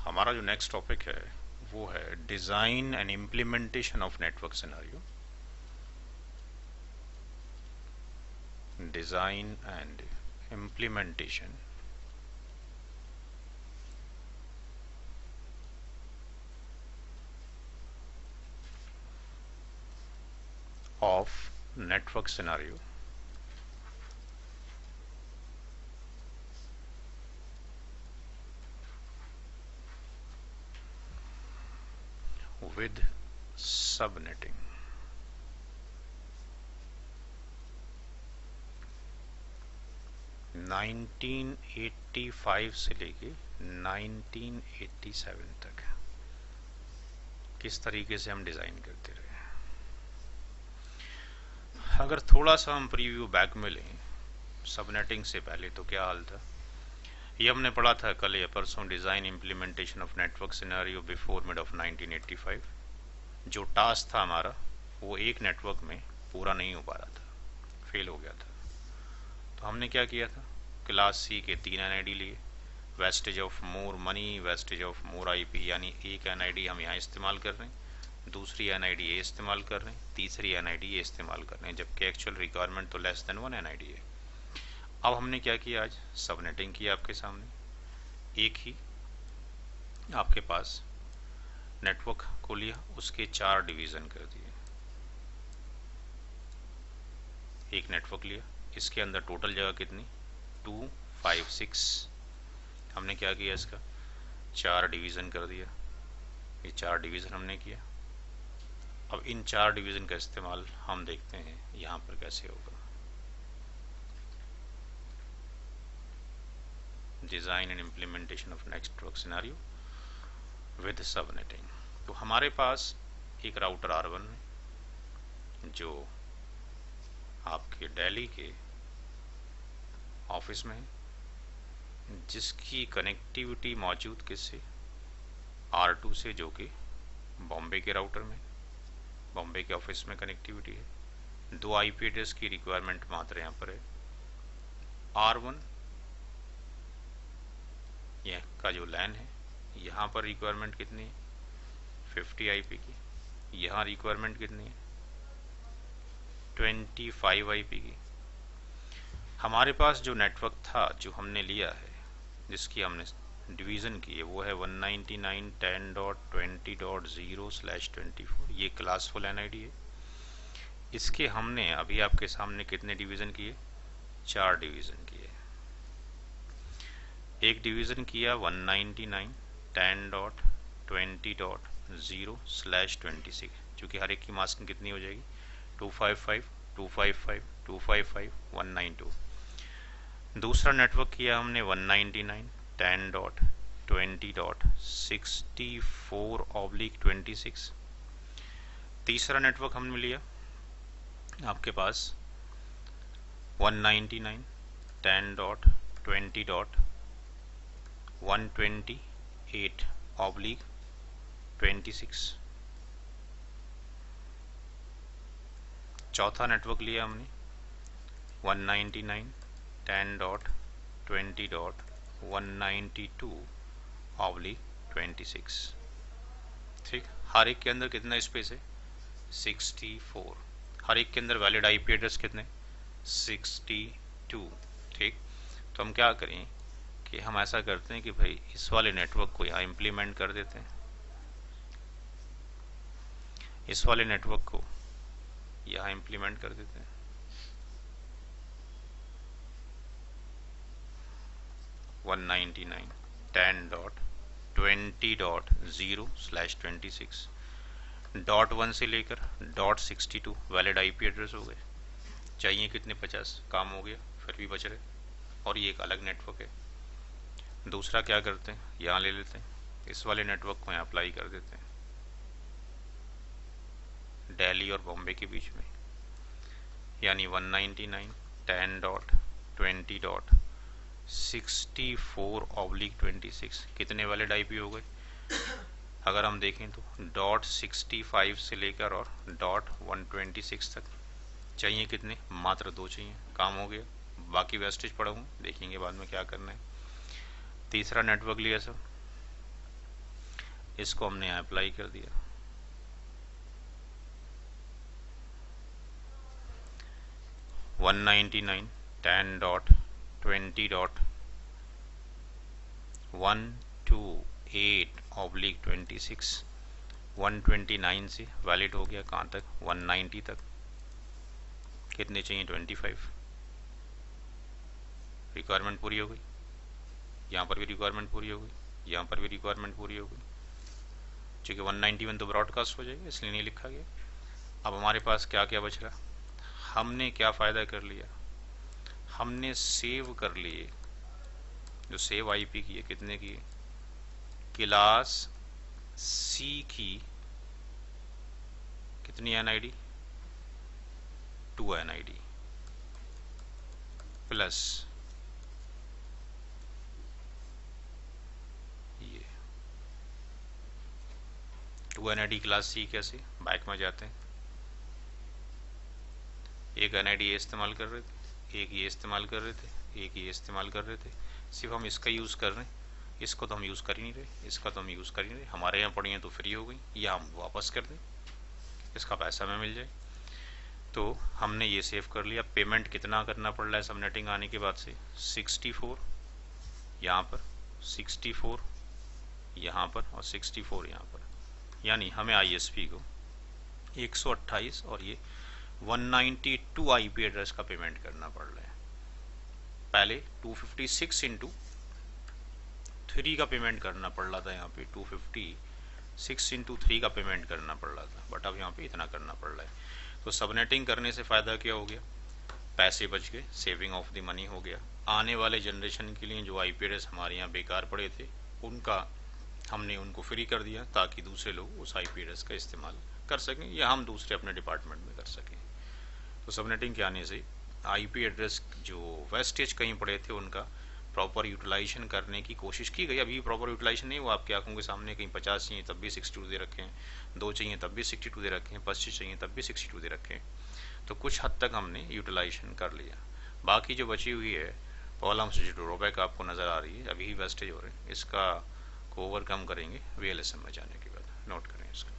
हमारा जो next topic है वो है design and implementation of network scenario. Design and implementation of network scenario with subnetting. Nineteen 1985 से लेके 1987 तक किस तरीके से हम डिज़ाइन करते रहे। अगर थोड़ा सा हम प्रीव्यू बैक में लें सबनेटिंग से पहले तो क्या हाल था, ये हमने पढ़ा था कल या परसों। Design implementation of network scenario before mid of 1985। जो टास्क था हमारा वो एक नेटवर्क में पूरा नहीं हो पा रहा था, फेल हो गया था। तो हमने क्या किया था, क्लास सी के 3 NID लिए, wastage of more money, wastage of more IP, यानी एक NID हम यहाँ इस्तेमाल कर रहे हैं, दूसरी NID ये इस्तेमाल कर रहे हैं, तीसरी NID ये इस्तेमाल कर रहे हैं, जबकि एक्चुअल रिक्वायरमेंट तो लेस देन 1 NID है। अब हमने क्या किया, आज सबनेटिंग किया आपके सामने। एक ही आपके पास नेटवर्क को लिया, उसके 4 डिवीज़न कर दिए। एक नेटवर्क लिया, इसके अंदर टोटल जगह कितनी, 2, 5, 6। हमने क्या किया, इसका 4 डिवीज़न कर दिया। ये 4 डिवीज़न हमने किया। अब इन 4 डिवीज़न का इस्तेमाल हम देखते हैं यहाँ पर कैसे होगा। Design and implementation of network scenario with subnetting. तो हमारे पास एक राउटर R1 है जो आपके दिल्ली के ऑफिस में है, जिसकी कनेक्टिविटी मौजूद किससे, R2 से, जो कि बॉम्बे के राउटर में, बॉम्बे के ऑफिस में कनेक्टिविटी है। 2 IP एड्रेस की रिक्वायरमेंट मात्र यहाँ पर है। R1 यह का जो लैन है, यहाँ पर रिक्वायरमेंट कितनी है, 50 IP की। यहाँ रिक्वायरमेंट कितनी है, 25 IP की। हमारे पास जो नेटवर्क था, जो हमने लिया है, जिसकी हमने डिवीज़न की है, वो है 199.10.20/24। ये क्लासफुल NID है। इसके हमने अभी आपके सामने कितने डिवीज़न किए, 4 डिवीज़न किए। एक डिवीज़न किया 199.10.20/26, चूँकि हर एक की मास्किंग कितनी हो जाएगी, 255, 255, 255, 192। दूसरा नेटवर्क किया हमने 199.10.20.64/26। तीसरा नेटवर्क हमने लिया आपके पास 199.10.128/26। चौथा नेटवर्क लिया हमने 199.10.192/26। ठीक, हर एक के अंदर कितना स्पेस है, 64। हर एक के अंदर वैलिड IP एड्रेस कितने, 62। ठीक, तो हम क्या करें कि हम ऐसा करते हैं कि भाई इस वाले नेटवर्क को यहाँ इम्प्लीमेंट कर देते हैं, इस वाले नेटवर्क को यहाँ इम्प्लीमेंट कर देते हैं। वन 199.10.20/26 .1 से लेकर .62 वैलिड IP एड्रेस हो गए। चाहिए कितने, 50, काम हो गया, फिर भी बच रहे। और ये एक अलग नेटवर्क है। दूसरा क्या करते हैं, यहाँ ले लेते हैं, इस वाले नेटवर्क को यहाँ अप्लाई कर देते हैं दिल्ली और बॉम्बे के बीच में, यानी 199.10.64/26 कितने वैलिड IP हो गए। अगर हम देखें तो .65 से लेकर और .126 तक चाहिए कितने, मात्र 2 चाहिए, काम हो गया। बाकी वेस्टेज पड़ा हूँ, देखेंगे बाद में क्या करना है। तीसरा नेटवर्क लिया सब इसको हमने यहाँ अप्लाई कर दिया। वन 199.10.128/26 129 से वैलिड हो गया कहाँ तक, 190 तक। कितने चाहिए, 25। रिक्वायरमेंट पूरी हो गई, यहाँ पर भी रिक्वायरमेंट पूरी हो गई, यहाँ पर भी रिक्वायरमेंट पूरी हो गई। चूँकि 191 तो ब्रॉडकास्ट हो जाएगा इसलिए नहीं लिखा गया। अब हमारे पास क्या क्या बच रहा, हमने क्या फ़ायदा कर लिया, हमने सेव कर लिए, जो सेव आईपी की है, कितने की, क्लास सी की कितनी एनआईडी, 2 एनआईडी प्लस ये 2 एनआईडी क्लास सी। कैसे, बैक में जाते हैं, एक एनआईडी ये इस्तेमाल कर रहे थे, एक ये इस्तेमाल कर रहे थे, एक ये इस्तेमाल कर रहे थे। सिर्फ हम इसका यूज़ कर रहे हैं, इसको तो हम यूज़ कर ही नहीं रहे, इसका तो हम यूज़ कर ही नहीं रहे। हमारे यहाँ पड़ी हैं तो फ्री हो गई, या हम वापस कर दें, इसका पैसा हमें मिल जाए। तो हमने ये सेव कर लिया। पेमेंट कितना करना पड़ रहा है सबनेटिंग आने के बाद से, 64 यहाँ पर, 64 यहाँ पर और 64 यहाँ पर। यानी हमें आईएसपी को 128 और ये 192 आईपी एड्रेस का पेमेंट करना पड़ रहा है। पहले 256 इंटू 3 का पेमेंट करना पड़ रहा था, यहाँ पे 256 इंटू 3 का पेमेंट करना पड़ रहा था, बट अब यहाँ पे इतना करना पड़ रहा है। तो सबनेटिंग करने से फ़ायदा क्या हो गया, पैसे बच गए, सेविंग ऑफ द मनी हो गया। आने वाले जनरेशन के लिए जो आईपी एड्रेस हमारे यहाँ बेकार पड़े थे उनका हमने उनको फ्री कर दिया, ताकि दूसरे लोग उस आईपी एड्रेस का इस्तेमाल कर सकें या हम दूसरे अपने डिपार्टमेंट में कर सकें। तो सबनेटिंग के आने से आईपी एड्रेस जो वेस्टेज कहीं पड़े थे उनका प्रॉपर यूटिलाइजेशन करने की कोशिश की गई। अभी प्रॉपर यूटिलाइजेशन नहीं हुआ, आपकी आंखों के सामने कहीं 50 चाहिए तब भी 62 दे रखे हैं, 2 चाहिए तब भी 62 दे रखे हैं, 25 चाहिए तब भी 62 दे रखे हैं। तो कुछ हद तक हमने यूटिलाइजेशन कर लिया। बाकी जो बची हुई है प्रॉब्लम से जो ड्रॉबैक आपको नज़र आ रही है, अभी वेस्टेज हो रहे हैं, इसका को ओवरकम करेंगे वीएलएसएम में जाने के बाद। नोट करें इसका।